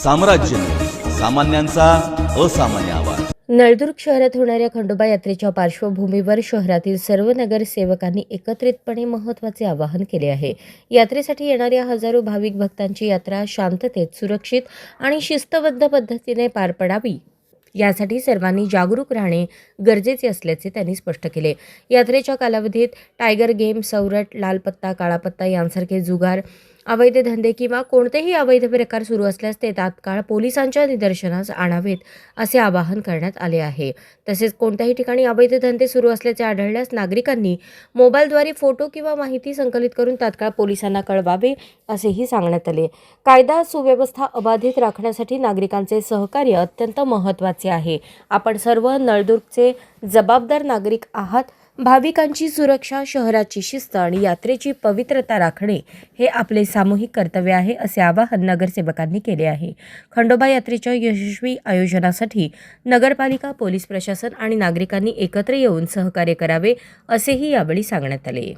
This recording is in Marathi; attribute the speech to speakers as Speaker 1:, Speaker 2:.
Speaker 1: साम्राज्य, सामान्यांचा असामान्य आवाज।
Speaker 2: नळदुर्ग शहरात होणाऱ्या खंडोबा यात्रेच्या पार्श्वभूमीवर शहरातील सर्व नगरसेवकांनी एकत्रितपणे महत्त्वाचे आवाहन केले आहे। यात्रेसाठी येणाऱ्या हजारो भाविक भक्तांची यात्रा शांततेत, सुरक्षित आणि शिस्तबद्ध पद्धतीने पार पडावी यासाठी सर्वांनी जागरूक राहणे गरजेचे असल्याचे त्यांनी स्पष्ट केले। यात्रेच्या कालावधीत टायगर गेम, सवरट, लाल पत्ता, काळा पत्ता यांसारखे जुगार, अवैध धंदे किंवा कोणतेही अवैध प्रकार सुरू असल्यास ते तात्काळ पोलिसांच्या निदर्शनास आणावेत असे आवाहन करण्यात आले आहे। तसेच कोणत्याही ठिकाणी अवैध धंदे सुरू असल्याचे आढळल्यास नागरिकांनी मोबाईलद्वारे फोटो किंवा माहिती संकलित करून तात्काळ पोलिसांना कळवावे असेही सांगण्यात आले। कायदा सुव्यवस्था अबाधित राखण्यासाठी नागरिकांचे सहकार्य अत्यंत महत्त्वाचे आहे। आपण सर्व नळदुर्गचे जबाबदार नागरिक आहात। भाविकांची सुरक्षा, शहराची शिस्त आणि यात्रेची पवित्रता राखणे हे आपले सामूहिक कर्तव्य आहे असे आवाहन नगरसेवकांनी केले आहे। खंडोबा यात्रेच्या यशस्वी आयोजनासाठी नगरपालिका, पोलीस प्रशासन आणि नागरिकांनी एकत्र येऊन सहकार्य करावे असेही यावेळी सांगण्यात आले।